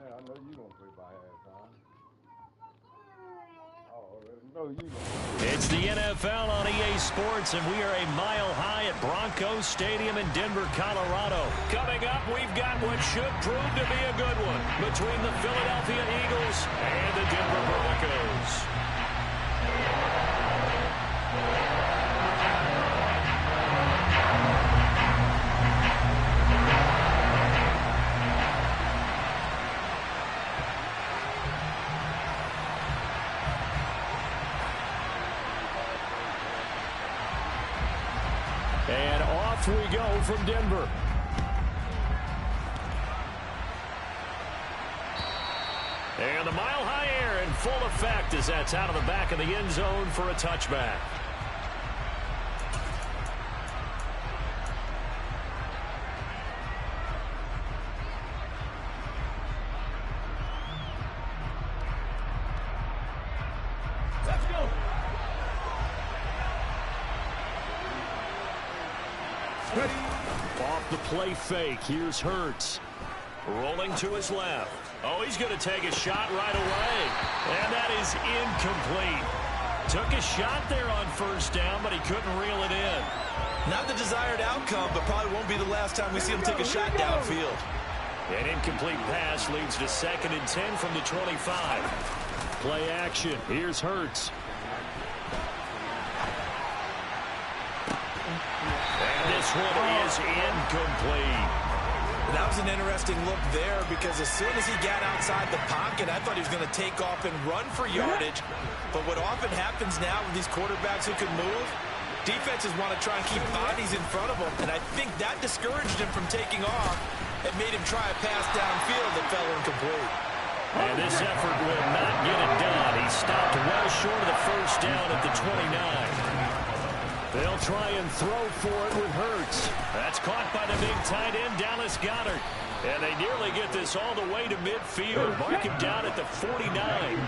I know you gonna play by halftime. Oh, no, you gonna. It's the NFL on EA Sports, and we are a mile high at Broncos Stadium in Denver, Colorado. Coming up, we've got what should prove to be a good one between the Philadelphia Eagles and the Denver Broncos. And off we go from Denver. And the mile-high air in full effect as that's out of the back of the end zone for a touchback. Let's go. Off the play fake, here's Hurts. Rolling to his left. Oh, he's going to take a shot right away. And that is incomplete. Took a shot there on first down, but he couldn't reel it in. Not the desired outcome, but probably won't be the last time we see him take a shot downfield. An incomplete pass leads to 2nd and 10 from the 25. Play action. Here's Hurts. This one is incomplete. That was an interesting look there because as soon as he got outside the pocket, I thought he was going to take off and run for yardage. But what often happens now with these quarterbacks who can move, defenses want to try and keep bodies in front of them. And I think that discouraged him from taking off and made him try a pass downfield that fell incomplete. And this effort will not get it done. He stopped well short of the first down at the 29. They'll try and throw for it with Hurts. That's caught by the big tight end, Dallas Goedert. And they nearly get this all the way to midfield. Mark him down at the 49.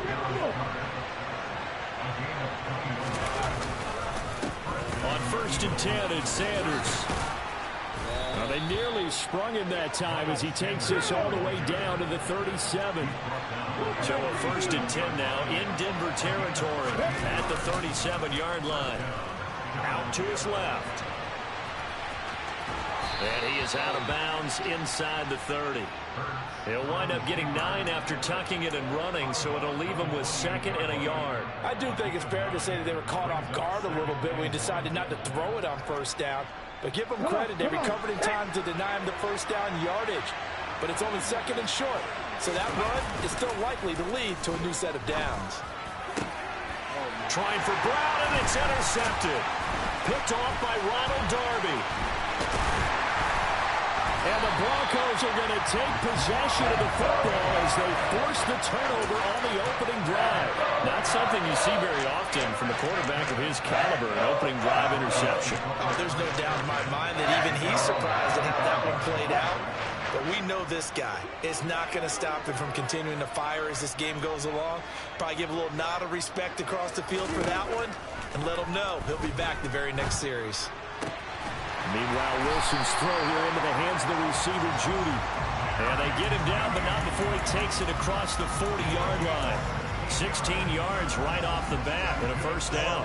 On 1st and 10, it's Sanders. Well, they nearly sprung him that time as he takes this all the way down to the 37. So a 1st and 10 now in Denver territory at the 37-yard line. Out to his left. And he is out of bounds inside the 30. He'll wind up getting 9 after tucking it and running, so it'll leave him with 2nd and a yard. I do think it's fair to say that they were caught off guard a little bit when we decided not to throw it on first down. But give them credit. They recovered in time to deny him the first down yardage. But it's only 2nd and short. So that run is still likely to lead to a new set of downs. Trying for Brown, and it's intercepted. Picked off by Ronald Darby. And the Broncos are going to take possession of the football as they force the turnover on the opening drive. Not something you see very often from a quarterback of his caliber, an opening drive interception. Oh, there's no doubt in my mind that even he's surprised at how that one played out. But we know this guy is not going to stop him from continuing to fire as this game goes along. Probably give a little nod of respect across the field for that one and let him know he'll be back the very next series. Meanwhile, Wilson's throw here into the hands of the receiver, Judy. And they get him down, but not before he takes it across the 40-yard line. 16 yards right off the bat and a first down.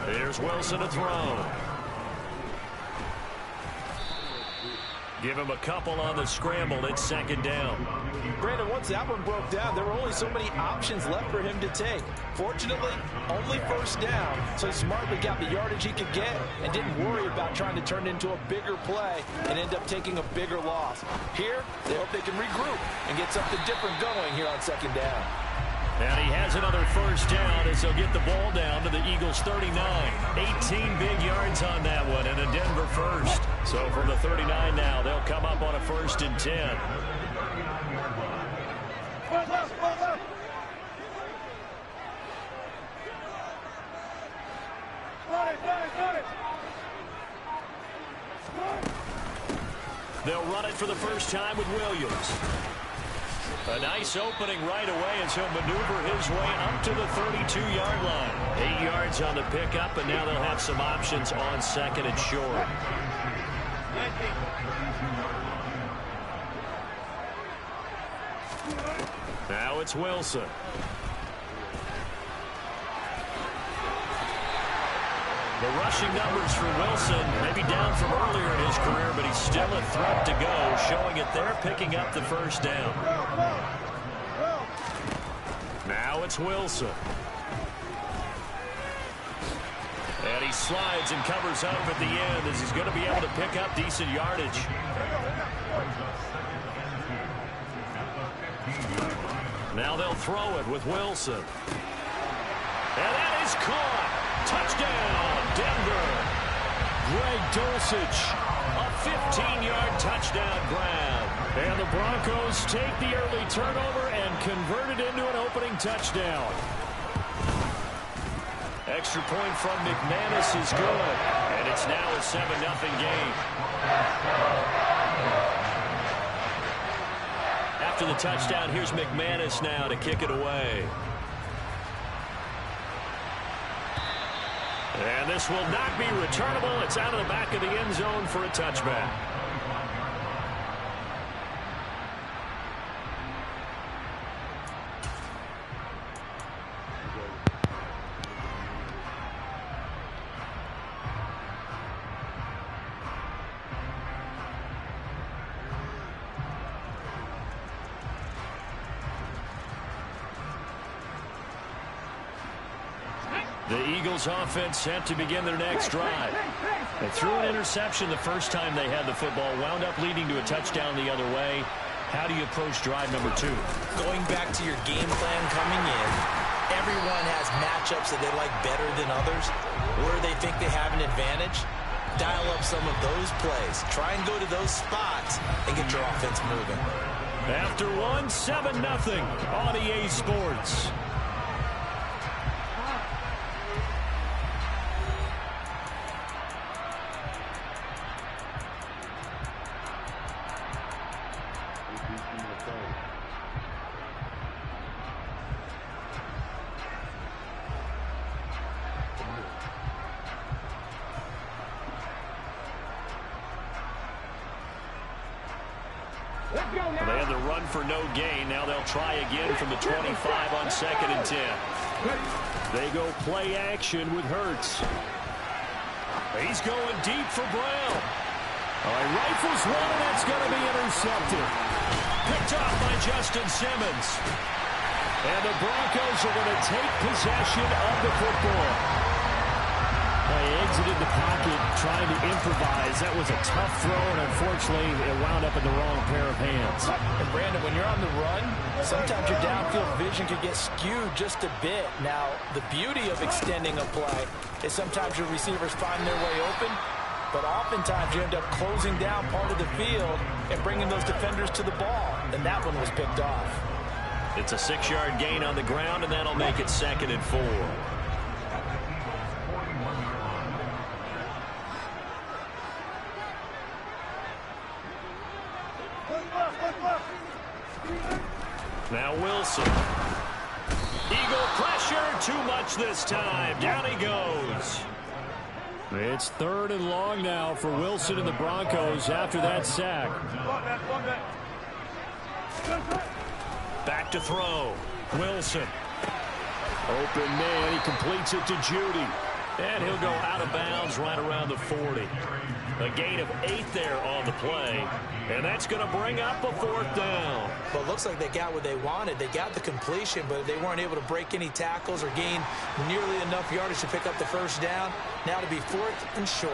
Here's Wilson to throw. Give him a couple on the scramble. It's 2nd down. Brandon, once that one broke down, there were only so many options left for him to take. Fortunately, only first down, so he smartly got the yardage he could get and didn't worry about trying to turn it into a bigger play and end up taking a bigger loss. Here, they hope they can regroup and get something different going here on 2nd down. And he has another first down as they'll get the ball down to the Eagles' 39. 18 big yards on that one and a Denver first. So from the 39 now, they'll come up on a 1st and 10. They'll run it for the first time with Williams. A nice opening right away as he'll maneuver his way up to the 32-yard line. 8 yards on the pickup, and now they'll have some options on 2nd and short. Now it's Wilson. The rushing numbers for Wilson may be down from earlier in his career, but he's still a threat to go, showing it there, picking up the first down. Now it's Wilson. And he slides and covers up at the end as he's going to be able to pick up decent yardage. Now they'll throw it with Wilson. And that is caught. Touchdown, Denver. Greg Dulcich, a 15-yard touchdown grab. And the Broncos take the early turnover and convert it into an opening touchdown. Extra point from McManus is good. And it's now a 7-0 game. After the touchdown, here's McManus now to kick it away. And this will not be returnable. It's out of the back of the end zone for a touchback. The Eagles offense set to begin their next drive. They threw an interception the first time they had the football, wound up leading to a touchdown the other way. How do you approach drive number 2? Going back to your game plan coming in, everyone has matchups that they like better than others. Where they think they have an advantage, dial up some of those plays. Try and go to those spots and get your offense moving. After one, 7-0 on EA Sports. They had the run for no gain. Now they'll try again from the 25 on 2nd and 10. They go play action with Hurts. He's going deep for Brown. All right, rifles one, and that's going to be intercepted. Picked off by Justin Simmons. And the Broncos are going to take possession of the football. They exited the pocket trying to improvise. That was a tough throw, and unfortunately, it wound up in the wrong pair of hands. And Brandon, when you're on the run, sometimes your downfield vision can get skewed just a bit. Now, the beauty of extending a play is sometimes your receivers find their way open, but oftentimes you end up closing down part of the field and bringing those defenders to the ball, and that one was picked off. It's a 6-yard gain on the ground, and that'll make it 2nd and 4. Now Wilson. Eagle pressure, too much this time. Down he goes. It's 3rd and long now for Wilson and the Broncos after that sack. Back to throw. Wilson. Open man. He completes it to Judy. And he'll go out of bounds right around the 40. A gain of 8 there on the play. And that's going to bring up a 4th down. Well, it looks like they got what they wanted. They got the completion, but they weren't able to break any tackles or gain nearly enough yardage to pick up the first down. Now to be 4th and short.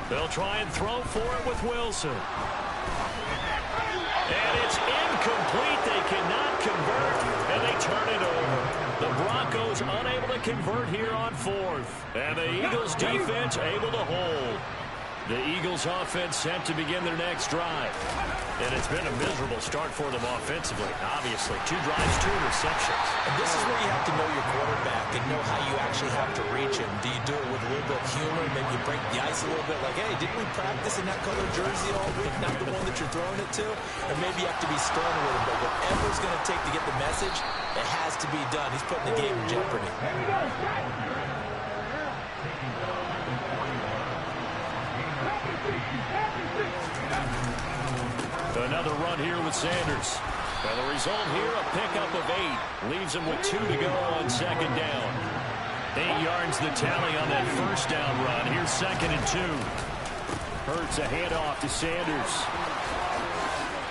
They'll try and throw for it with Wilson. And it's incomplete. They cannot convert, and they turn it over. The Broncos unable to convert here on 4th. And the Eagles defense able to hold. The Eagles offense set to begin their next drive. And it's been a miserable start for them offensively. Obviously, 2 drives, 2 interceptions. And this is where you have to know your quarterback and know how you actually have to reach him. Do you do it with a little bit of humor? Maybe you break the ice a little bit like, hey, didn't we practice in that color jersey all week? Not the one that you're throwing it to? Or maybe you have to be stern with him. But whatever it's going to take to get the message, it has to be done. He's putting the game in jeopardy. Another run here with Sanders. And the result here, a pickup of 8. Leaves him with 2 to go on second down. 8 yards the tally on that first down run. Here's 2nd and 2. Hurts a handoff to Sanders.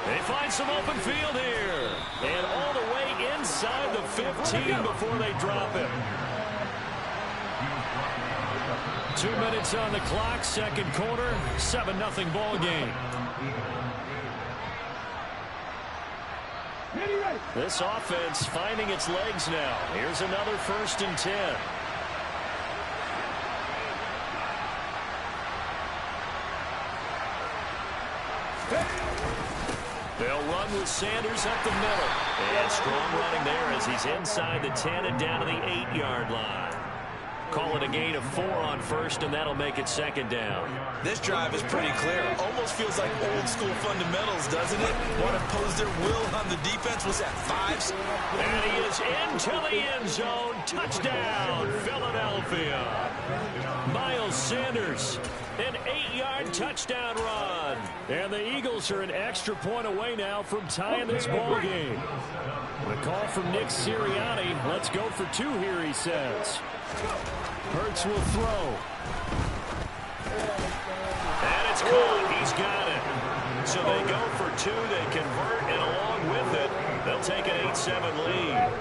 They find some open field here. And all the way inside the 15 before they drop him. 2 minutes on the clock, second quarter, 7-0 ball game. This offense finding its legs now. Here's another 1st and 10. They'll run with Sanders up the middle. And strong running there as he's inside the 10 and down to the 8-yard line. Call it a gain of 4 on first, and that'll make it 2nd down. This drive is pretty clear. Almost feels like old school fundamentals, doesn't it? Want to impose their will on the defense. Was that 5? And he is into the end zone. Touchdown, Philadelphia. Miles Sanders, an 8-yard touchdown run. And the Eagles are an extra point away now from tying this ball game. The call from Nick Sirianni. Let's go for 2 here, he says. Hurts will throw. And it's caught. He's got it. So they go for 2. They convert, and along with it, they'll take an 8-7 lead.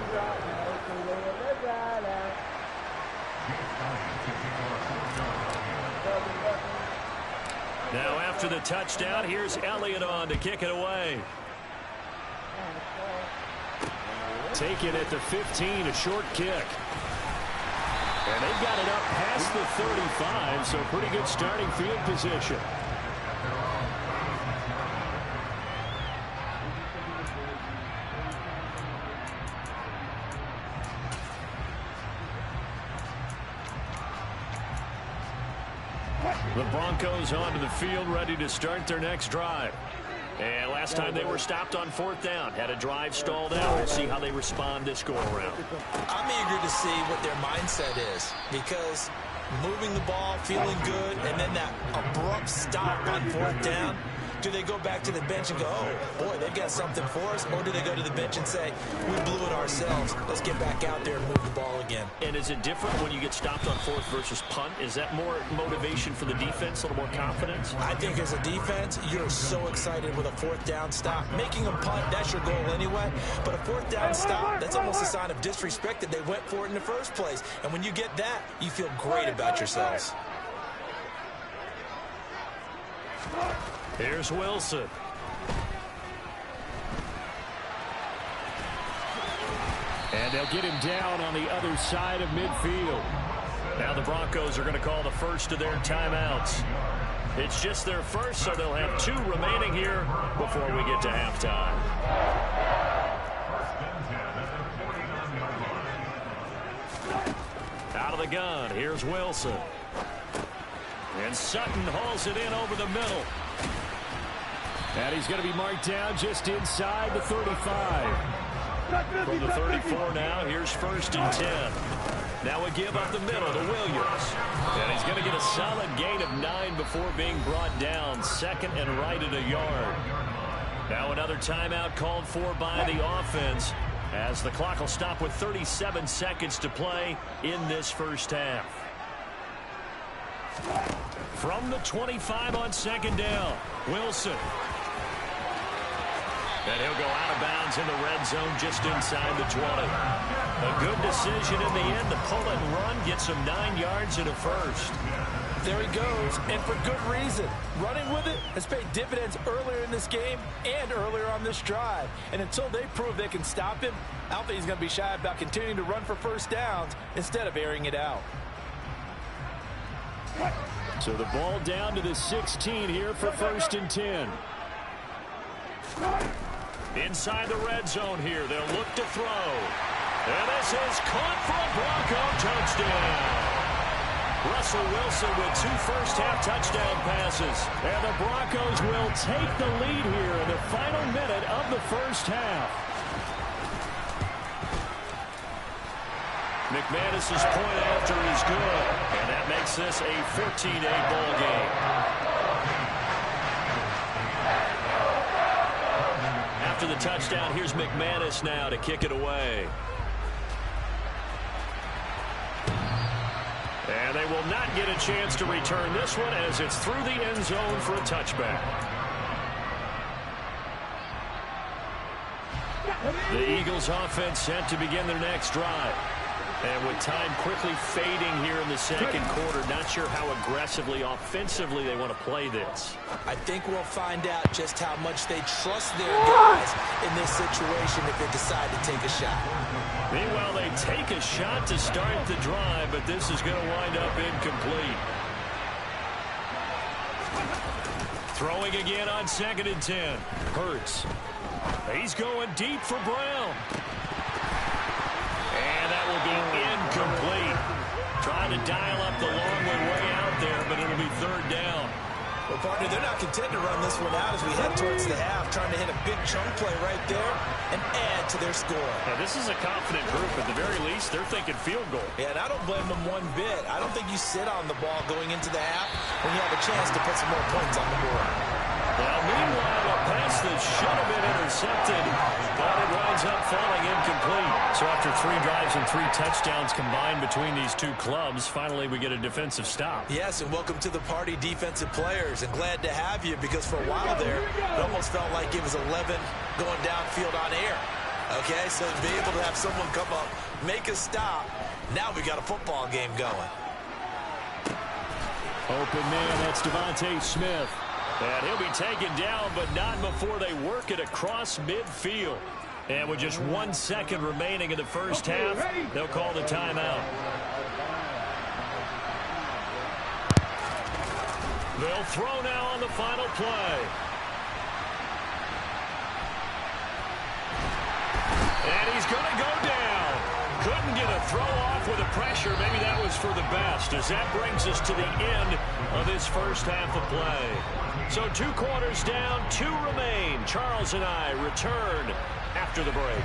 Now after the touchdown, here's Elliott on to kick it away. Taken at the 15, a short kick. And they've got it up past the 35, so pretty good starting field position. The Broncos onto the field, ready to start their next drive. And last time they were stopped on 4th down, had a drive stalled out. We'll see how they respond this go-around. I'm eager to see what their mindset is, because moving the ball, feeling good, and then that abrupt stop on 4th down, do they go back to the bench and go, oh, boy, they've got something for us? Or do they go to the bench and say, we blew it ourselves, let's get back out there and move the ball again? And is it different when you get stopped on 4th versus punt? Is that more motivation for the defense, a little more confidence? I think as a defense, you're so excited with a 4th down stop. Making them punt, that's your goal anyway. But a 4th down stop, that's almost a sign of disrespect that they went for it in the first place. And when you get that, you feel great about yourselves. Here's Wilson. And they'll get him down on the other side of midfield. Now the Broncos are going to call the first of their timeouts. It's just their first, so they'll have 2 remaining here before we get to halftime. Out of the gun, here's Wilson. And Sutton hauls it in over the middle. And he's going to be marked down just inside the 35. From the 34 now, here's 1st and 10. Now a give up the middle to Williams. And he's going to get a solid gain of 9 before being brought down. 2nd and right at a yard. Now another timeout called for by the offense, as the clock will stop with 37 seconds to play in this first half. From the 25 on 2nd down, Wilson. And he'll go out of bounds in the red zone just inside the 20. A good decision in the end to pull it and run, get some 9 yards and a first. There he goes, and for good reason. Running with it has paid dividends earlier in this game and earlier on this drive. And until they prove they can stop him, I don't think he's going to be shy about continuing to run for first downs instead of airing it out. So the ball down to the 16 here for 1st and 10. Inside the red zone here. They'll look to throw. And this is caught for a Bronco touchdown. Russell Wilson with 2 first-half touchdown passes. And the Broncos will take the lead here in the final minute of the first half. McManus's point after is good. And that makes this a 14-8 ball game. After the touchdown, here's McManus now to kick it away. And they will not get a chance to return this one as it's through the end zone for a touchback. The Eagles offense set to begin their next drive. And with time quickly fading here in the second quarter, not sure how aggressively, offensively they want to play this. I think we'll find out just how much they trust their guys in this situation if they decide to take a shot. Meanwhile, they take a shot to start the drive, but this is going to wind up incomplete. Throwing again on 2nd and 10. Hurts. He's going deep for Brown. And that will be incomplete. Trying to dial up the long way out there, but it'll be 3rd down. Well, partner, they're not content to run this one out as we head towards the half, trying to hit a big chunk play right there and add to their score. Now, this is a confident group. At the very least, they're thinking field goal. Yeah, and I don't blame them one bit. I don't think you sit on the ball going into the half when you have a chance to put some more points on the board. Now, meanwhile, a pass that should have been intercepted, but it winds up falling incomplete. So after 3 drives and 3 touchdowns combined between these two clubs, finally we get a defensive stop. Yes, and welcome to the party, defensive players, and glad to have you because for a while there, it almost felt like it was 11 going downfield on air. Okay, so to be able to have someone come up, make a stop, now we got a football game going. Open man, that's Devontae Smith. And he'll be taken down, but not before they work it across midfield. And with just 1 second remaining in the first half, they'll call the timeout. They'll throw now on the final play. And he's going to go down. Couldn't get a throw off with the pressure. Maybe that was for the best, as that brings us to the end of this first half of play. So 2 quarters down, 2 remain. Charles and I return after the break.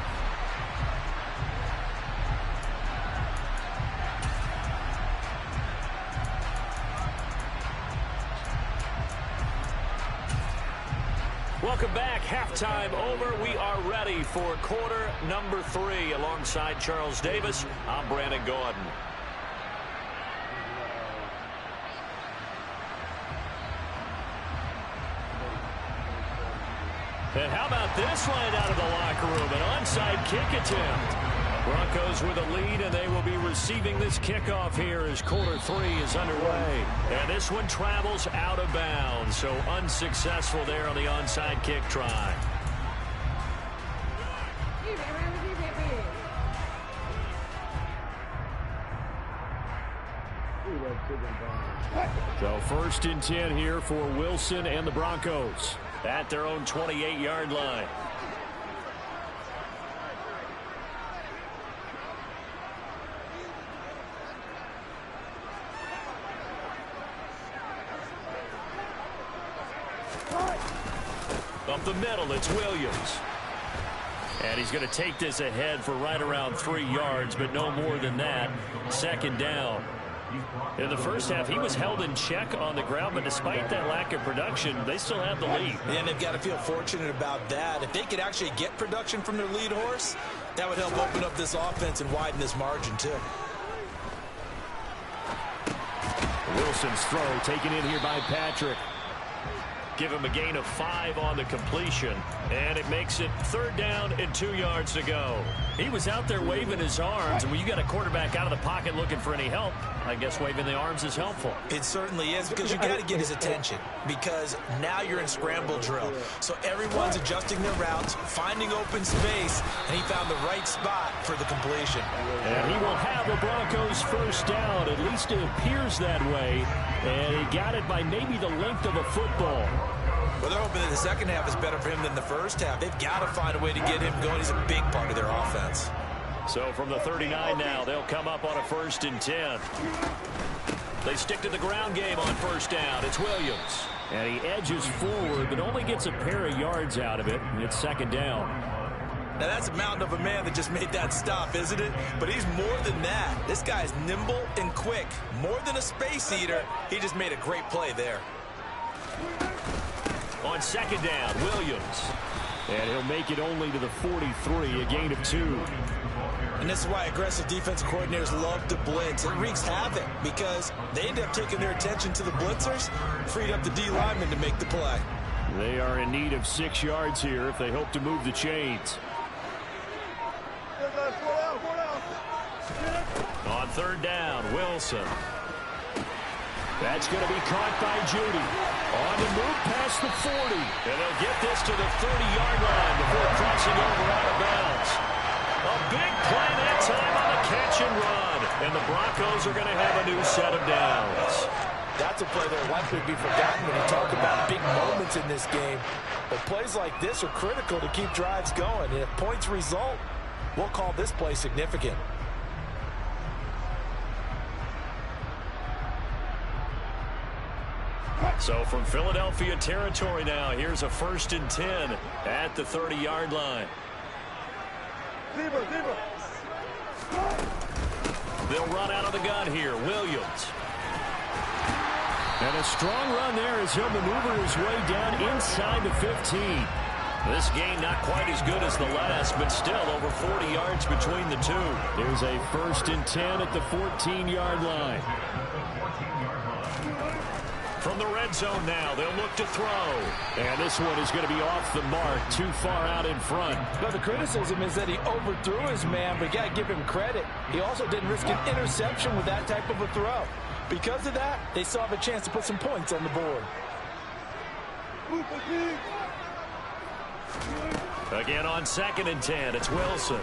Welcome back. Halftime over. We are ready for quarter number 3. Alongside Charles Davis, I'm Brandon Gordon. And how about this right out of the locker room? An onside kick attempt. Broncos with a lead, and they will be receiving this kickoff here as quarter 3 is underway. And this one travels out of bounds, so unsuccessful there on the onside kick try. So 1st and 10 here for Wilson and the Broncos at their own 28-yard line. Up the middle, it's Williams. And he's going to take this ahead for right around 3 yards, but no more than that. 2nd down. In the first half, he was held in check on the ground, but despite that lack of production, they still have the lead. And they've got to feel fortunate about that. If they could actually get production from their lead horse, that would help open up this offense and widen this margin, too. Wilson's throw taken in here by Patrick. Give him a gain of 5 on the completion. And it makes it 3rd down and 2 yards to go. He was out there waving his arms, and when you got a quarterback out of the pocket looking for any help, I guess waving the arms is helpful. It certainly is, because you got to get his attention, because now you're in scramble drill. So everyone's adjusting their routes, finding open space, and he found the right spot for the completion. And he will have the Broncos first down. At least it appears that way. And he got it by maybe the length of a football. Well, they're hoping that the second half is better for him than the first half. They've got to find a way to get him going. He's a big part of their offense. So from the 39 now, they'll come up on a 1st and 10. They stick to the ground game on first down. It's Williams. And he edges forward, but only gets a pair of yards out of it. And it's 2nd down. Now, that's a mountain of a man that just made that stop, isn't it? But he's more than that. This guy is nimble and quick. More than a space eater, he just made a great play there. On 2nd down, Williams. And he'll make it only to the 43, a gain of 2. And this is why aggressive defensive coordinators love to blitz. It wreaks havoc because they end up taking their attention to the blitzers, freed up the D lineman to make the play. They are in need of 6 yards here if they hope to move the chains. On 3rd down, Wilson. That's going to be caught by Judy. On the move past the 40. And they'll get this to the 30-yard line before crossing over out of bounds. A big play that time on the catch and run. And the Broncos are going to have a new set of downs. That's a play that will likely be forgotten when you talk about big moments in this game. But plays like this are critical to keep drives going. And if points result, we'll call this play significant. So from Philadelphia territory now, here's a 1st and 10 at the 30-yard line. They'll run out of the gun here. Williams. And a strong run there as he'll maneuver his way down inside the 15. This game not quite as good as the last, but still over 40 yards between the two. There's a 1st and 10 at the 14-yard line. From the red zone now, they'll look to throw. And this one is going to be off the mark, too far out in front. But the criticism is that he overthrew his man, but you got to give him credit. He also didn't risk an interception with that type of a throw. Because of that, they still have a chance to put some points on the board. Again on 2nd and 10, it's Wilson.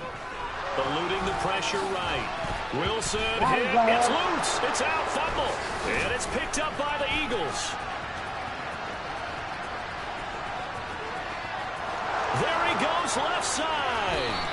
Eluding the pressure right. Wilson hit. It's loose. It's out. Fumble. And it's picked up by the Eagles. There he goes, left side.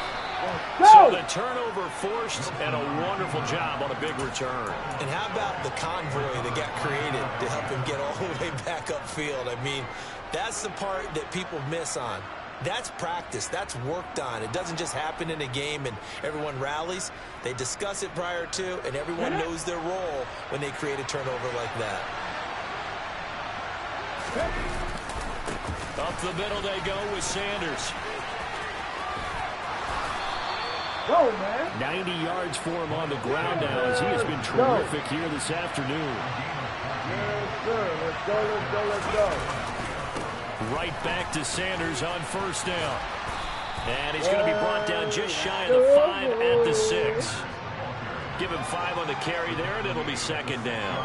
So the turnover forced, and a wonderful job on a big return. And how about the convoy that got created to help him get all the way back upfield? I mean, that's the part that people miss on. That's practice. That's worked on. It doesn't just happen in a game and everyone rallies. They discuss it prior to, and everyone knows their role when they create a turnover like that. Up the middle they go with Sanders. Go, man. 90 yards for him on the ground now as he has been terrific here this afternoon. Yes, sir. Let's go, let's go, let's go. Right back to Sanders on 1st down. And he's going to be brought down just shy of the 5 at the 6. Give him 5 on the carry there, and it'll be 2nd down.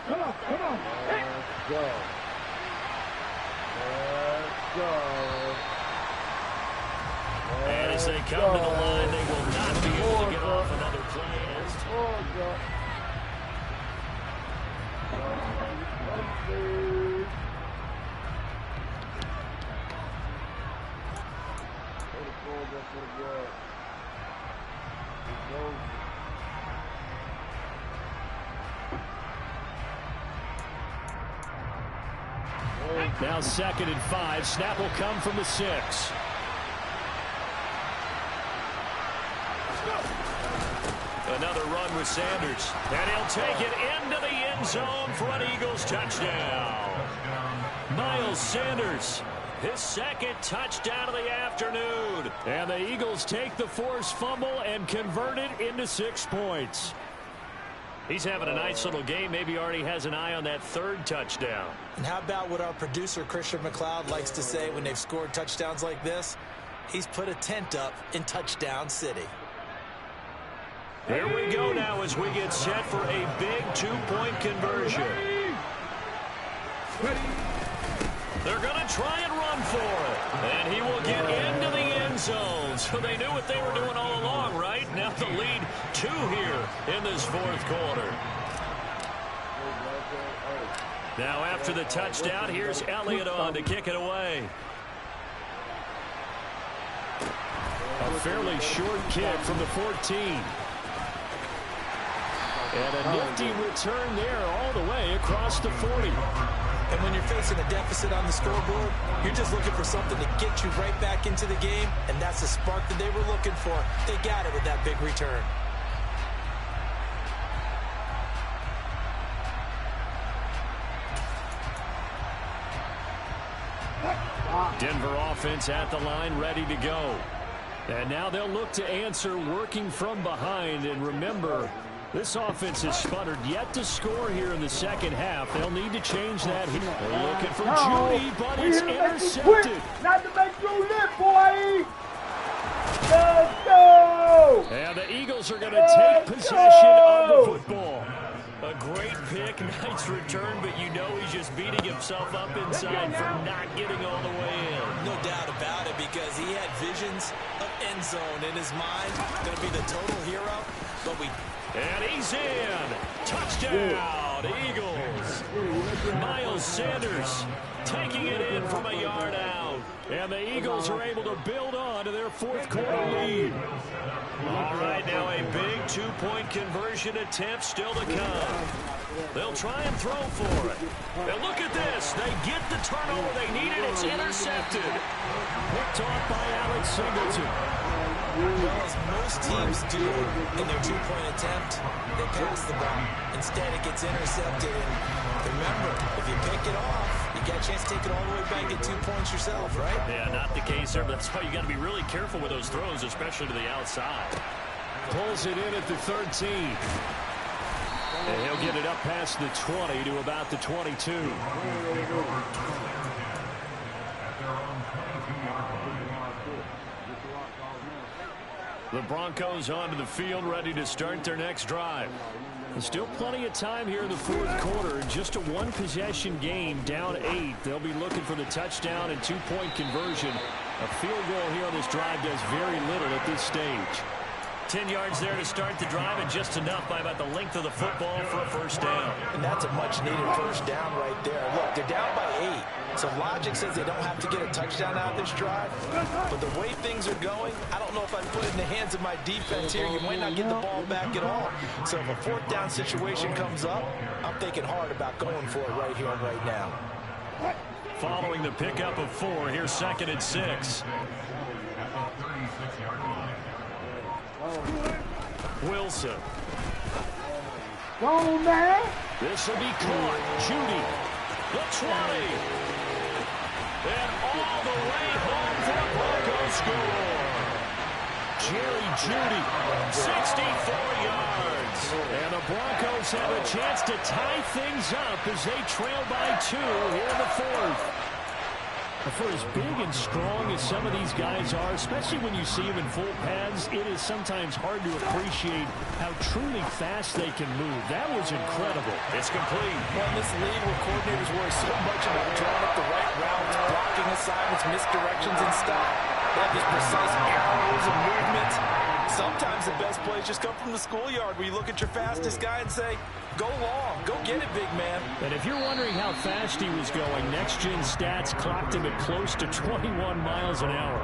Come on, come on. Let's go. Let's go. And as they come to the line, they will not be able to get off another play. Now 2nd and 5. Snap will come from the 6. Another run with Sanders. And he'll take it into the end zone for an Eagles touchdown. Miles Sanders, his 2nd touchdown of the afternoon. And the Eagles take the forced fumble and convert it into 6 points. He's having a nice little game. Maybe already has an eye on that 3rd touchdown. And how about what our producer, Christian McLeod, likes to say when they've scored touchdowns like this? He's put a tent up in Touchdown City. Here we go now as we get set for a big two-point conversion. They're going to try and run for it. And he will get into the end zone. So they knew what they were doing all along, right? Now the lead 2 here in this fourth quarter. Now after the touchdown, here's Elliott on to kick it away. A fairly short kick from the 14. And a nifty return there all the way across the 40. And when you're facing a deficit on the scoreboard, you're just looking for something to get you right back into the game, and that's the spark that they were looking for. They got it with that big return. Denver offense at the line, ready to go. And now they'll look to answer working from behind. And remember, this offense has sputtered yet to score here in the second half. They'll need to change that here. They're looking for Judy, but it's intercepted. Not to make you live, boy. Let's go. And the Eagles are going to take possession of the football. A great pick, nice return, but you know he's just beating himself up inside for not getting all the way in. No doubt about it, because he had visions of end zone in his mind. Going to be the total hero, but And he's in. Touchdown, Eagles. Miles Sanders taking it in from a yard out. And the Eagles are able to build on to their fourth quarter lead. All right, now a big two-point conversion attempt still to come. They'll try and throw for it. And look at this. They get the turnover they needed. It's intercepted. Picked off by Alex Singleton. Well, as most teams do in their two-point attempt, they pass the ball. Instead, it gets intercepted. And remember, if you pick it off, you get a chance to take it all the way back and get 2 points yourself, right? Yeah, not the case there, but that's why you got to be really careful with those throws, especially to the outside. Pulls it in at the 13. And he'll get it up past the 20 to about the 22. The Broncos onto the field, ready to start their next drive. There's still plenty of time here in the fourth quarter. Just a one-possession game, down 8. They'll be looking for the touchdown and two-point conversion. A field goal here on this drive does very little at this stage. 10 yards there to start the drive, and just enough by about the length of the football for a first down. And that's a much-needed first down right there. Look, they're down by 8. So logic says they don't have to get a touchdown out of this drive. But the way things are going, I don't know if I'd put it in the hands of my defense here. You might not get the ball back at all. So if a fourth down situation comes up, I'm thinking hard about going for it right here and right now. Following the pickup of 4, here's 2nd and 6. Wilson. Go, man. This will be caught. Judy. The 20. And all the way home for the Broncos score. Jerry Judy, 64 yards. And the Broncos have a chance to tie things up as they trail by 2 here in the fourth. For as big and strong as some of these guys are, especially when you see them in full pads, it is sometimes hard to appreciate how truly fast they can move. That was incredible. It's complete. Well, in this league where coordinators worry so much about drawing up the right routes, blocking assignments, misdirections, and stuff, they have these precise arrows and movements. Sometimes the best plays just come from the schoolyard where you look at your fastest guy and say, go long, go get it, big man. And if you're wondering how fast he was going, Next Gen Stats clocked him at close to 21 miles an hour.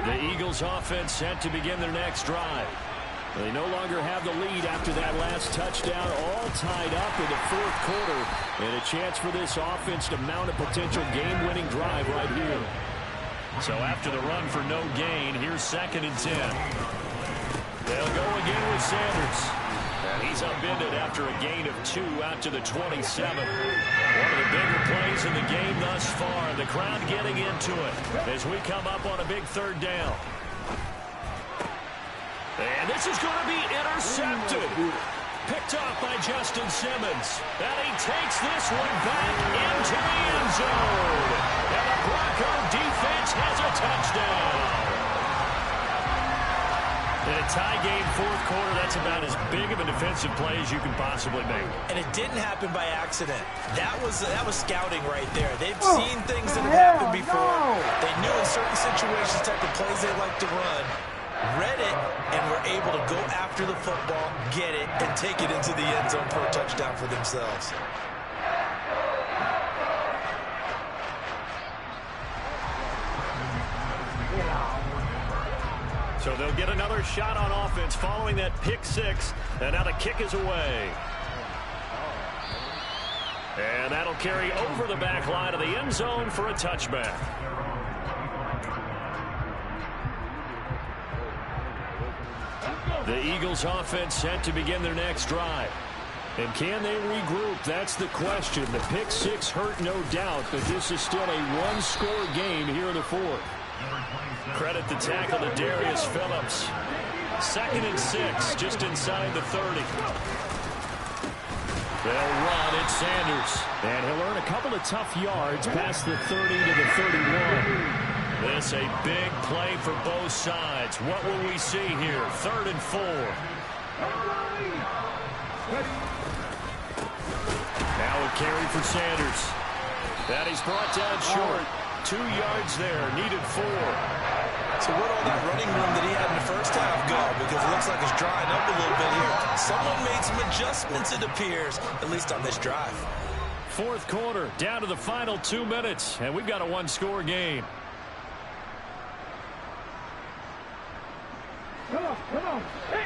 The Eagles offense set to begin their next drive. They no longer have the lead after that last touchdown, all tied up in the fourth quarter. And a chance for this offense to mount a potential game-winning drive right here. So after the run for no gain, here's 2nd and 10. They'll go again with Sanders. And he's upended after a gain of 2 out to the 27. One of the bigger plays in the game thus far. The crowd getting into it as we come up on a big 3rd down. And this is going to be intercepted. Picked off by Justin Simmons. And he takes this one back into the end zone. And the Bronco defense has a touchdown. In a tie game, fourth quarter, that's about as big of a defensive play as you can possibly make. And it didn't happen by accident. That was scouting right there. They've seen things that have happened before. No. They knew in certain situations type of plays they like to run, read it, and were able to go after the football, get it, and take it into the end zone for a touchdown for themselves. So they'll get another shot on offense following that pick six. And now the kick is away. And that'll carry over the back line of the end zone for a touchback. The Eagles offense set to begin their next drive. And can they regroup? That's the question. The pick six hurt, no doubt, but this is still a one-score game here in the fourth. Credit the tackle to Darius Phillips. 2nd and 6, just inside the 30. They'll run it, Sanders. And he'll earn a couple of tough yards past the 30 to the 31. This a big play for both sides. What will we see here? 3rd and 4. Now a carry for Sanders. That he's brought down short. 2 yards there, needed 4. So where'd all that running room that he had in the first half go? Because it looks like it's drying up a little bit here. Someone made some adjustments, it appears, at least on this drive. Fourth quarter, down to the final 2 minutes, and we've got a one-score game. Come on. Hey.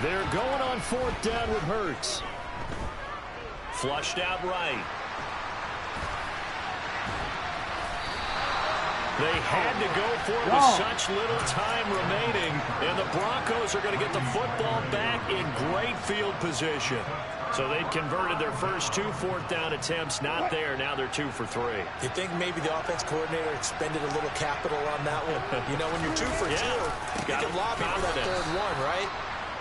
They're going on 4th down with Hurts. Flushed out right. They had to go for it with such little time remaining, and the Broncos are going to get the football back in great field position. So they'd converted their first 2 4th down attempts. Not there. Now they're 2 for 3. You think maybe the offense coordinator expended a little capital on that one? You know, when you're 2 for 2, you can lobby for that 3rd one, right?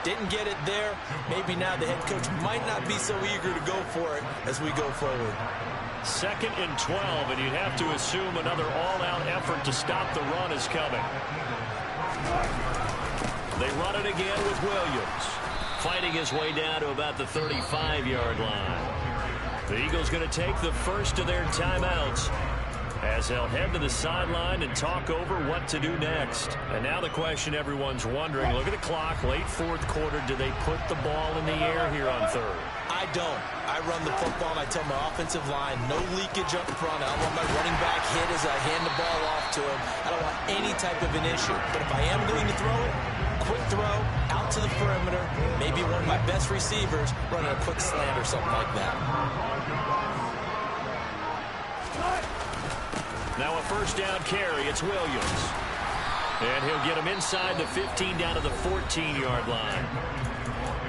Didn't get it there. Maybe now the head coach might not be so eager to go for it as we go forward. 2nd and 12, and you'd have to assume another all-out effort to stop the run is coming. They run it again with Williams, fighting his way down to about the 35-yard line. The Eagles going to take the first of their timeouts as they'll head to the sideline and talk over what to do next. And now the question everyone's wondering, look at the clock, late fourth quarter, do they put the ball in the air here on 3rd? I don't. I run the football and I tell my offensive line, no leakage up front. I don't want my running back hit as I hand the ball off to him. I don't want any type of an issue. But if I am going to throw it, quick throw, out to the perimeter, maybe one of my best receivers running a quick slant or something like that. Now a 1st down carry. It's Williams. And he'll get him inside the 15 down to the 14-yard line.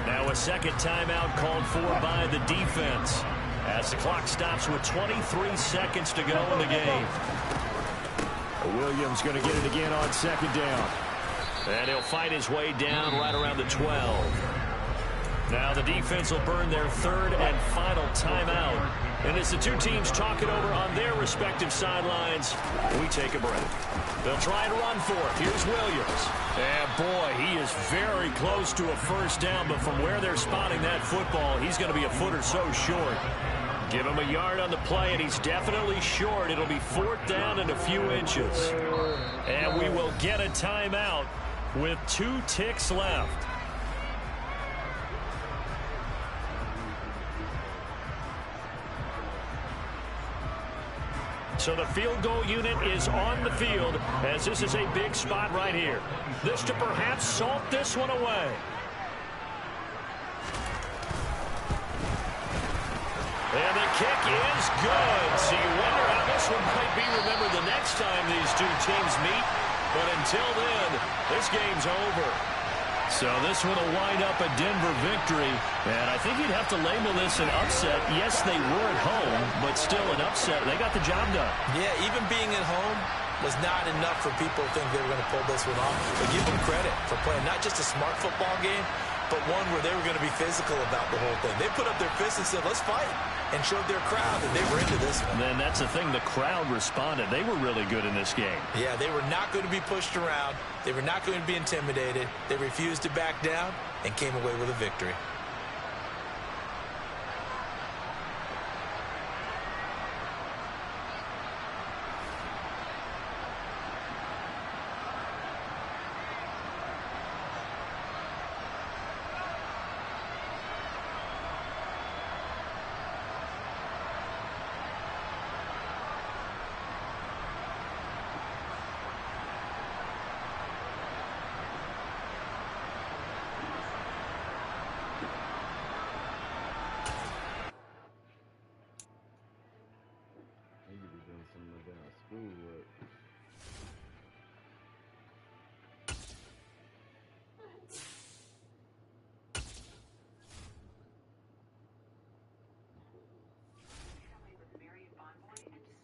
Now a 2nd timeout called for by the defense as the clock stops with 23 seconds to go in the game. Williams going to get it again on 2nd down. And he'll fight his way down right around the 12. Now the defense will burn their 3rd and final timeout. And as the two teams talk it over on their respective sidelines, we take a break. They'll try and run for it. Here's Williams. And boy, he is very close to a 1st down, but from where they're spotting that football, he's going to be a foot or so short. Give him a yard on the play, and he's definitely short. It'll be 4th down and a few inches. And we will get a timeout with 2 ticks left. So the field goal unit is on the field as this is a big spot right here. This to perhaps salt this one away. And the kick is good. So you wonder how this one might be remembered the next time these two teams meet. But until then, this game's over. So this one will wind up a Denver victory. And I think you'd have to label this an upset. Yes, they were at home, but still an upset. They got the job done. Yeah, even being at home, was not enough for people to think they were going to pull this one off. But give them credit for playing not just a smart football game, but one where they were going to be physical about the whole thing. They put up their fists and said, let's fight, and showed their crowd that they were into this one. And then that's the thing, the crowd responded. They were really good in this game. Yeah, they were not going to be pushed around. They were not going to be intimidated. They refused to back down and came away with a victory.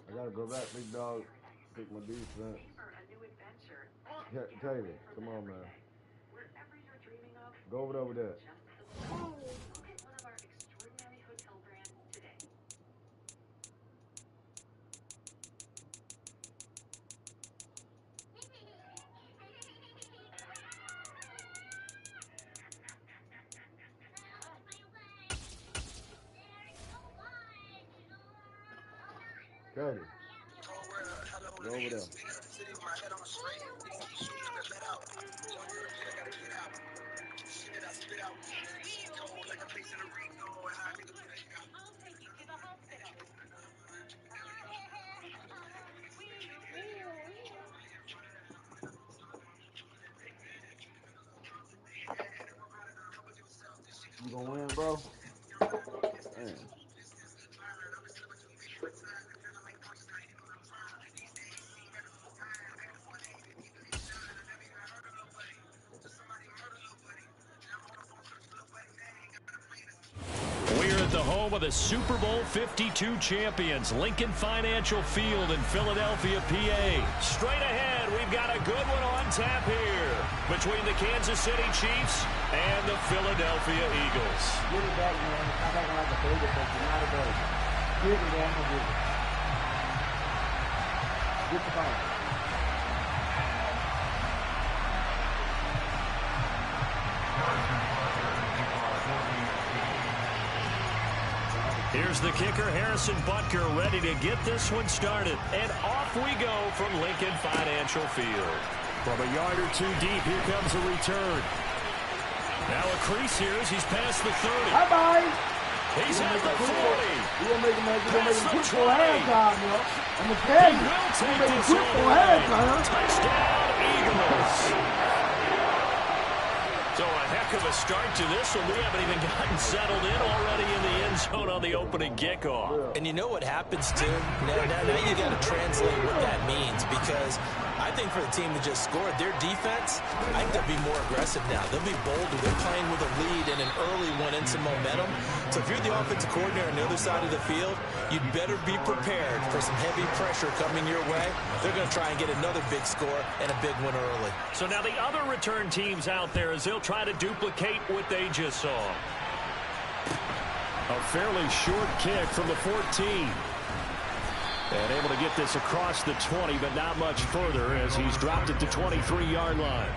I gotta go back, big dog. Pick my defense. Taylor, come on, man. Go over there. Cody, go over there. You gonna win, bro? Man. The home of the Super Bowl 52 champions, Lincoln Financial Field in Philadelphia, PA. Straight ahead, we've got a good one on tap here between the Kansas City Chiefs and the Philadelphia Eagles. Get it back, man. I'm back like a baby, but you're not a baby. Get it, man. Get the ball. Here's the kicker, Harrison Butker, ready to get this one started. And off we go from Lincoln Financial Field. From a yard or two deep, here comes a return. Now a crease here as he's past the 30. Bye-bye. He's at the 40. We're gonna make him quick for halftime, yo. I'm gonna tell you. We'll take this quick for halftime. Touchdown, Eagles. So a heck of a start to this one. We haven't even gotten settled in already in the end zone on the opening kickoff. And you know what happens, too? Now you got to translate what that means, because I think for the team that just scored, their defense, I think they'll be more aggressive now. They'll be bolder. They're playing with a lead and an early one and some momentum. So if you're the offensive coordinator on the other side of the field, you'd better be prepared for some heavy pressure coming your way. They're going to try and get another big score and a big one early. So now the other return teams out there, as they'll try to duplicate what they just saw. A fairly short kick from the 14. And able to get this across the 20, but not much further as he's dropped it to 23-yard line.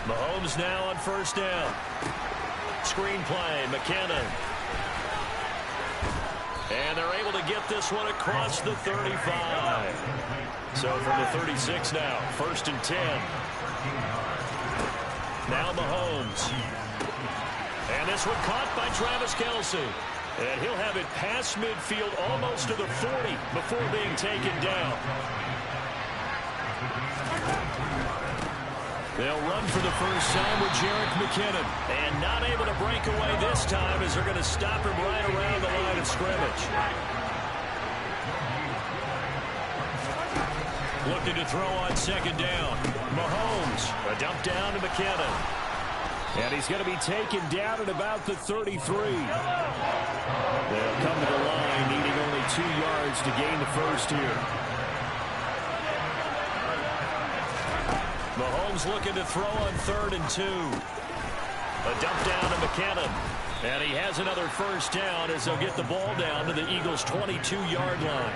Mahomes now on first down. Screen play, McKinnon. And they're able to get this one across the 35. So from the 36 now, first and 10. Now Mahomes. And this one caught by Travis Kelce. And he'll have it past midfield almost to the 40 before being taken down. They'll run for the first time with Jerick McKinnon. And not able to break away this time as they're going to stop him right around the line of scrimmage. Looking to throw on second down. Mahomes, a dump down to McKinnon. And he's going to be taken down at about the 33. They'll come to the line, needing only 2 yards to gain the first here. Mahomes looking to throw on 3rd and 2. A dump down to McKinnon. And he has another first down as they'll get the ball down to the Eagles' 22-yard line.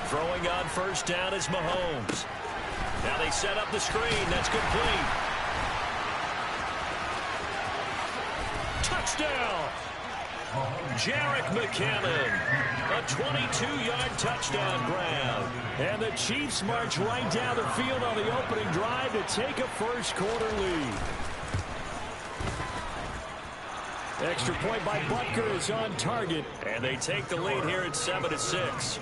Throwing on first down is Mahomes. Now they set up the screen. That's complete. Touchdown! Jerick McKinnon. A 22-yard touchdown grab. And the Chiefs march right down the field on the opening drive to take a first-quarter lead. Extra point by Butker is on target. And they take the lead here at 7-6.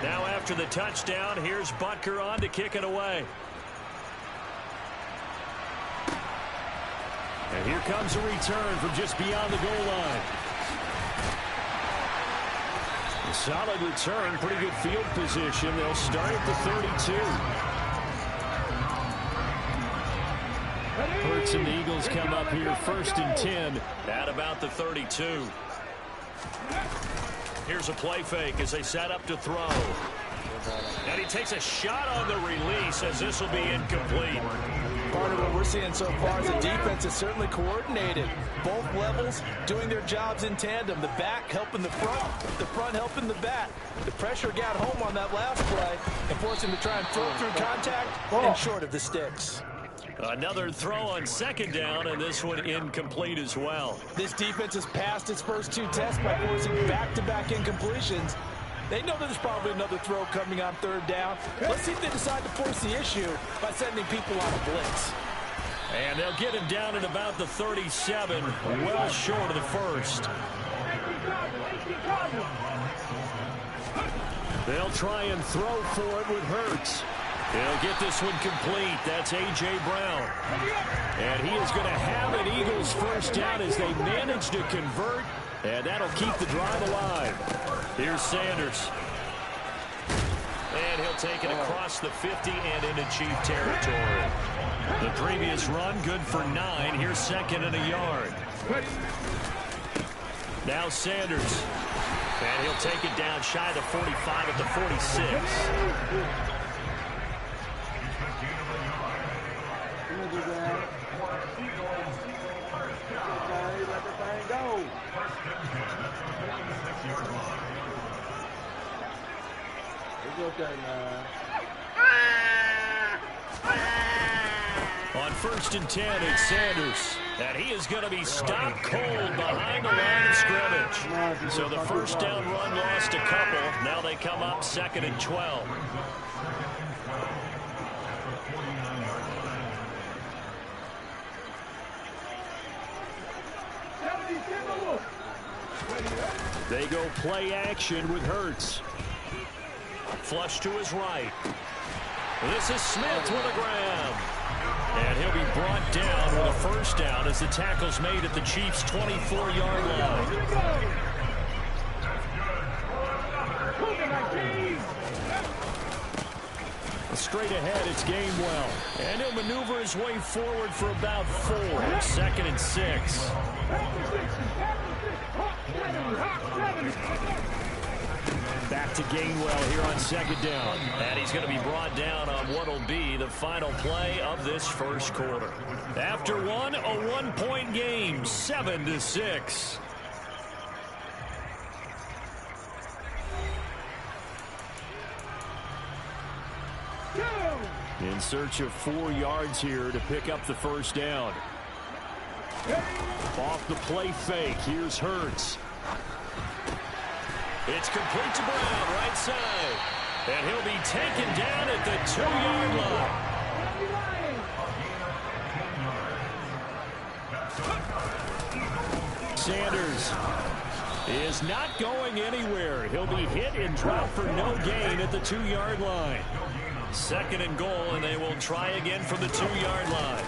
Now after the touchdown, here's Butker on to kick it away. And here comes a return from just beyond the goal line. A solid return, pretty good field position. They'll start at the 32. Hurts and the Eagles come up here 1st and 10 at about the 32. Here's a play fake as they set up to throw. And he takes a shot on the release as this will be incomplete. Part of what we're seeing so far is the defense is certainly coordinated. Both levels doing their jobs in tandem. The back helping the front helping the back. The pressure got home on that last play and forced him to try and throw through contact and short of the sticks. Another throw on second down, and this one incomplete as well. This defense has passed its first 2 tests by forcing back-to-back incompletions. They know that there's probably another throw coming on 3rd down. Let's see if they decide to force the issue by sending people on a blitz. And they'll get him down at about the 37, well short of the first. They'll try and throw for it with Hurts. He'll get this one complete. That's A.J. Brown. And he is going to have an Eagles first down as they manage to convert. And that'll keep the drive alive. Here's Sanders. And he'll take it across the 50 and into Chief territory. The previous run, good for 9. Here's 2nd and a yard. Now Sanders. And he'll take it down shy of the 45 at the 46. On 1st and 10, it's Sanders. And he is going to be stopped cold behind the line of scrimmage. So the first down run lost a couple. Now they come up 2nd and 12. They go play action with Hurts. Flush to his right. This is Smith with a grab. And he'll be brought down with a first down as the tackle's made at the Chiefs' 24-yard line. Straight ahead, it's Gainwell. And he'll maneuver his way forward for about 4. 2nd and 6. Back to Gainwell here on 2nd down. And he's going to be brought down on what will be the final play of this first quarter. After one, a 1-point game, 7-6. In search of 4 yards here to pick up the first down. Off the play fake, here's Hurts. It's complete to Brown, right side. And he'll be taken down at the 2-yard line. Sanders is not going anywhere. He'll be hit and dropped for no gain at the 2-yard line. 2nd and goal, and they will try again from the 2-yard line.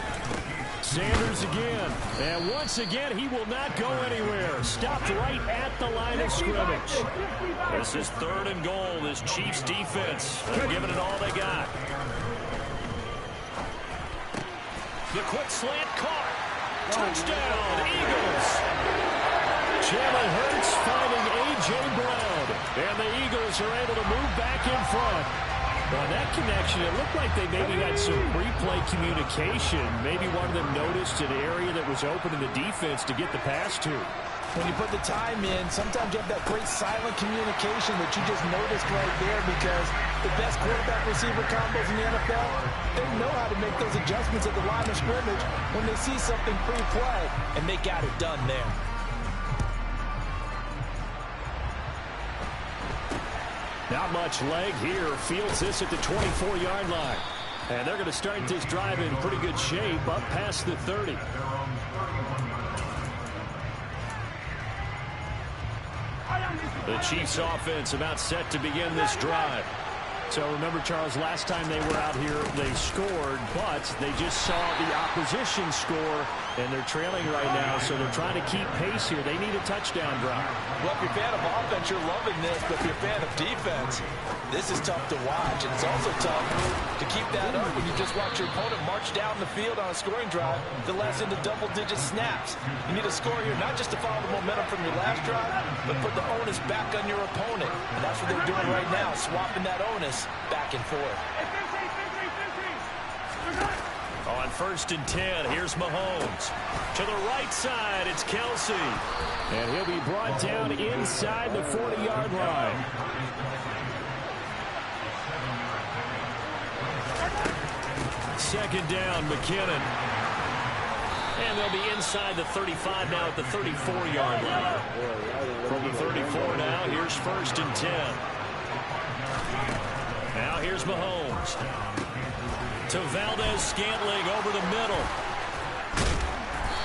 Sanders again, and once again he will not go anywhere. Stopped right at the line of scrimmage. This is 3rd and goal. This Chiefs defense, they're giving it all they got. The quick slant caught. Touchdown, Eagles. Jalen Hurts finding A.J. Brown, and the Eagles are able to move back in front. On that connection, it looked like they maybe had some pre-play communication. Maybe one of them noticed an area that was open in the defense to get the pass to. When you put the time in, sometimes you have that great silent communication that you just noticed right there, because the best quarterback-receiver combos in the NFL, they know how to make those adjustments at the line of scrimmage when they see something pre-play, and they got it done there. Not much leg here. Fields this at the 24-yard line. And they're going to start this drive in pretty good shape up past the 30. The Chiefs offense about set to begin this drive. So remember, Charles, last time they were out here, they scored, but they just saw the opposition score, and they're trailing right now, so they're trying to keep pace here. They need a touchdown drive. Well, if you're a fan of offense, you're loving this, but if you're a fan of defense, this is tough to watch, and it's also tough to keep that up when you just watch your opponent march down the field on a scoring drive that lasts into double-digit snaps. You need a score here, not just to follow the momentum from your last drive, but put the onus back on your opponent, and that's what they're doing right now, swapping that onus back and forth. On 1st and 10, here's Mahomes. To the right side, it's Kelsey. And he'll be brought down inside the 40-yard line. Second down, McKinnon. And they'll be inside the 35 now at the 34-yard line. From the 34 now, here's 1st and 10. Now here's Mahomes. To Valdez-Scantling over the middle.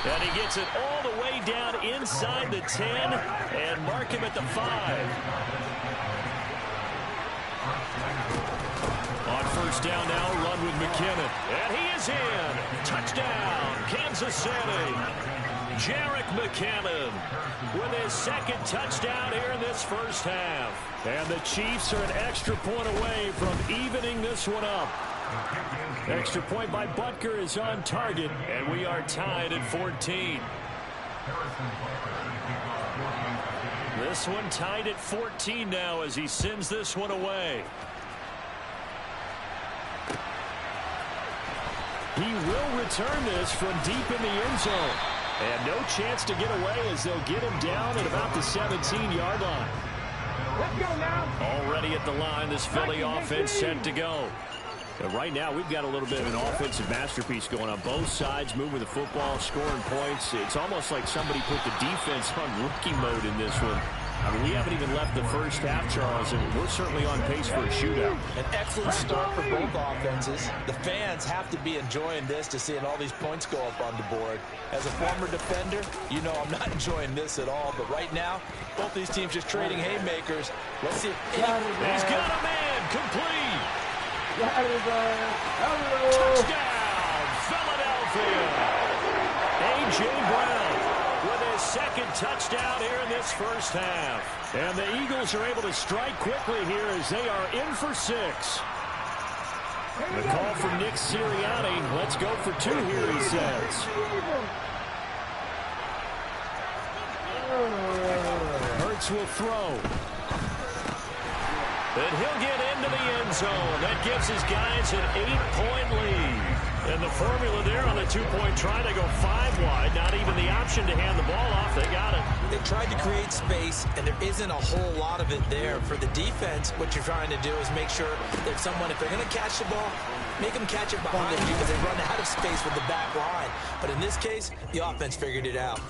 And he gets it all the way down inside the 10 and mark him at the 5. On 1st down now, run with McKinnon. And he is in. Touchdown, Kansas City. Jerick McKinnon with his 2nd touchdown here in this first half. And the Chiefs are an extra point away from evening this one up. Extra point by Butker is on target, and we are tied at 14. This one tied at 14 now as he sends this one away. He will return this from deep in the end zone. And no chance to get away as they'll get him down at about the 17-yard line. Let's go now. Already at the line, this Philly offense set to go. And right now, we've got a little bit of an offensive masterpiece going on. Both sides moving the football, scoring points. It's almost like somebody put the defense on rookie mode in this one. I mean, we haven't even left the first half, Charles, and we're certainly on pace for a shootout. An excellent start for both offenses. The fans have to be enjoying this to seeing all these points go up on the board. As a former defender, you know I'm not enjoying this at all. But right now, both these teams just trading haymakers. Let's see if he's got a man complete. Touchdown, Philadelphia. A.J. Brown with his 2nd touchdown here in this first half. And the Eagles are able to strike quickly here as they are in for 6. The call from Nick Sirianni. Let's go for 2 here, he says. Hurts will throw. And he'll get into the end zone. That gives his guys an 8-point lead. And the formula there on the 2-point try to go 5 wide. Not even the option to hand the ball off. They got it. They tried to create space, and there isn't a whole lot of it there. For the defense, what you're trying to do is make sure that someone, if they're going to catch the ball, make them catch it behind you because they run out of space with the back line. But in this case, the offense figured it out.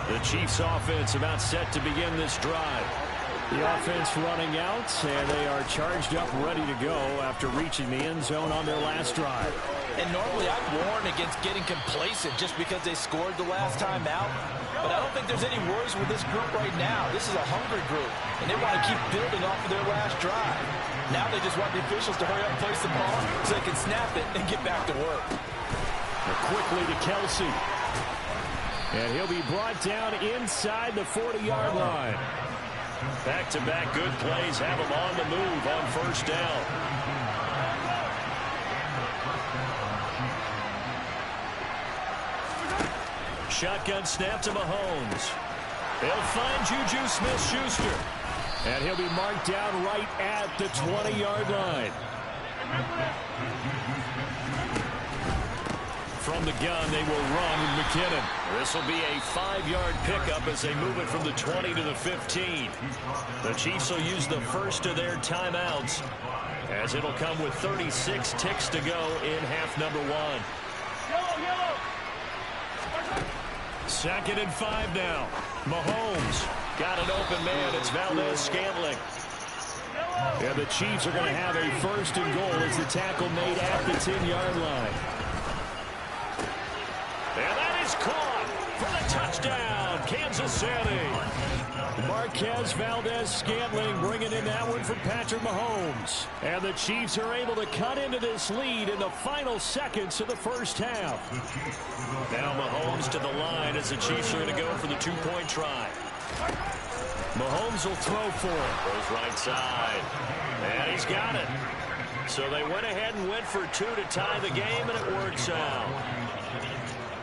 The Chiefs offense about set to begin this drive. The offense running out, and they are charged up, ready to go after reaching the end zone on their last drive. And normally I'd warn against getting complacent just because they scored the last time out. But I don't think there's any worries with this group right now. This is a hungry group, and they want to keep building off of their last drive. Now they just want the officials to hurry up and place the ball so they can snap it and get back to work. Quickly to Kelsey. And he'll be brought down inside the 40-yard line. Back-to-back good plays have him on the move on first down. Shotgun snap to Mahomes. He'll find Juju Smith-Schuster. And he'll be marked down right at the 20-yard line. From the gun, they will run with McKinnon. This will be a 5-yard pickup as they move it from the 20 to the 15. The Chiefs will use the first of their timeouts, as it'll come with 36 ticks to go in half number 1. Second and 5 now. Mahomes got an open man. It's Valdez-Scantling. And the Chiefs are going to have a first and goal as the tackle made at the 10-yard line. And that is caught for the touchdown, Kansas City. Marquez Valdez-Scantling bringing in that one from Patrick Mahomes. And the Chiefs are able to cut into this lead in the final seconds of the first half. Now Mahomes to the line as the Chiefs are going to go for the 2-point try. Mahomes will throw for it. Goes right side. And he's got it. So they went ahead and went for 2 to tie the game, and it works out.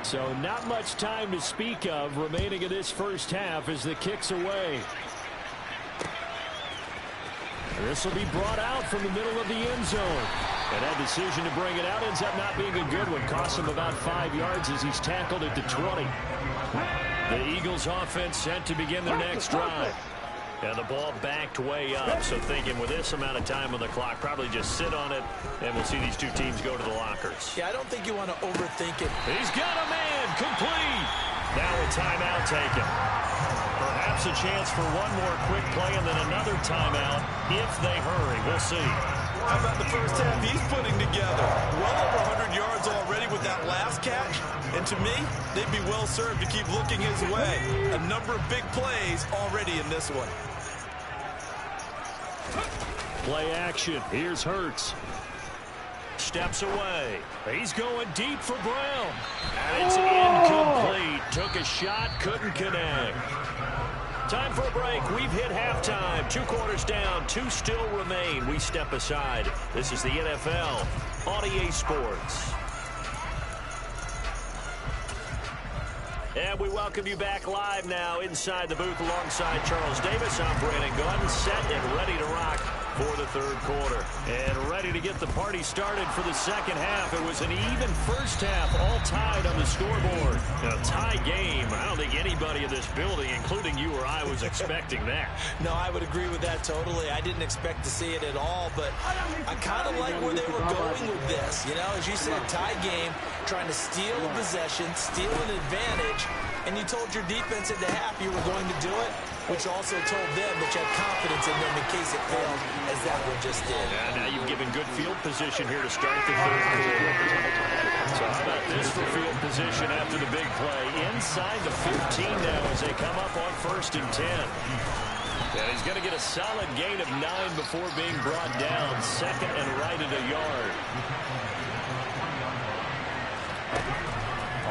So not much time to speak of remaining in this first half as the kick's away. This will be brought out from the middle of the end zone. And that decision to bring it out ends up not being a good one. Costs him about 5 yards as he's tackled at the 20. The Eagles offense set to begin their next drive. And the ball backed way up, so thinking with this amount of time on the clock, probably just sit on it, and we'll see these two teams go to the lockers. Yeah, I don't think you want to overthink it. He's got a man, complete. Now a timeout taken. Perhaps a chance for one more quick play and then another timeout if they hurry. We'll see. How about the first half he's putting together? Well over 100 yards already with that last catch. And to me, they'd be well served to keep looking his way. A number of big plays already in this one. Play action. Here's Hurts. Steps away. He's going deep for Brown. And it's incomplete. Took a shot, couldn't connect. Time for a break. We've hit halftime. 2 quarters down, 2 still remain. We step aside. This is the NFL on EA Sports. And we welcome you back live now inside the booth alongside Charles Davis. I'm Brandon Gordon, set and ready to rock for the third quarter. And ready to get the party started for the second half. It was an even first half, all tied on the scoreboard. A tie game. I don't think anybody in this building, including you or I, was expecting that. No, I would agree with that totally. I didn't expect to see it at all, but I kind of like where they were going with this. You know, as you said, tie game, trying to steal a possession, steal an advantage, and you told your defense at the half you were going to do it, which also told them that you had confidence in them in case it failed, as that one just did. And now you've given good field position here to start the third quarter. So how about this for field position after the big play? Inside the 15 now as they come up on 1st and 10. And he's going to get a solid gain of 9 before being brought down. Second and right at a yard.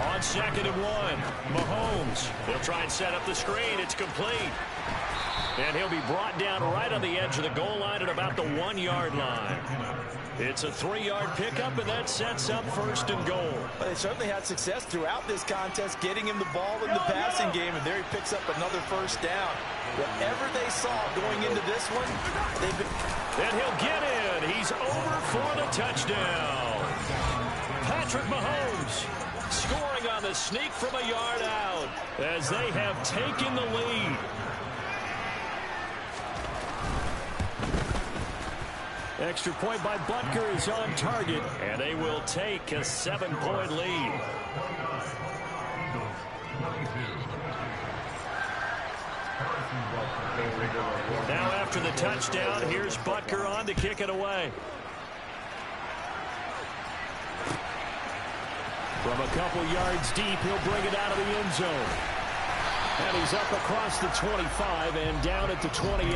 On 2nd and 1, Mahomes. He'll try and set up the screen. It's complete. And he'll be brought down right on the edge of the goal line at about the 1-yard line. It's a 3-yard pickup, and that sets up 1st and goal. But they certainly had success throughout this contest, getting him the ball in the passing game, and there he picks up another first down. Whatever they saw going into this one, they've been... And he'll get in. He's over for the touchdown. Patrick Mahomes scoring on the sneak from a yard out as they have taken the lead. Extra point by Butker is on target, and they will take a 7-point lead. Now after the touchdown, here's Butker on to kick it away. From a couple yards deep, he'll bring it out of the end zone. And he's up across the 25 and down at the 28.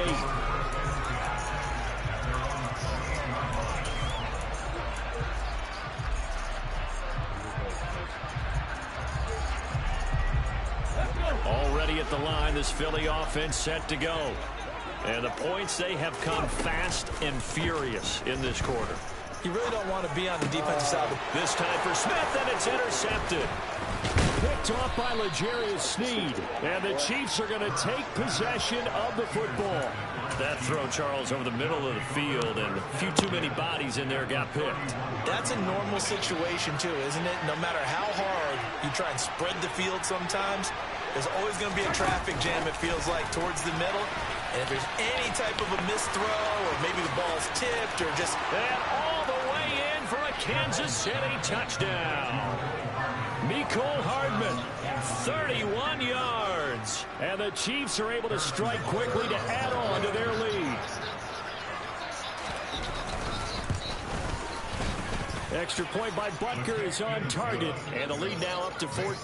Already at the line, this Philly offense set to go. And the points, they have come fast and furious in this quarter. You really don't want to be on the defensive side. This time for Smith, and it's intercepted. Picked off by L'Jarius Sneed. And the Chiefs are going to take possession of the football. That throw, Charles, over the middle of the field, and a few too many bodies in there got picked. That's a normal situation, too, isn't it? No matter how hard you try and spread the field sometimes, there's always going to be a traffic jam, it feels like, towards the middle. And if there's any type of a missed throw, or maybe the ball's tipped, or just... And all the way in for a Kansas City touchdown. Mecole Hardman, 31 yards. And the Chiefs are able to strike quickly to add on to their lead. Extra point by Butker is on target. And the lead now up to 14.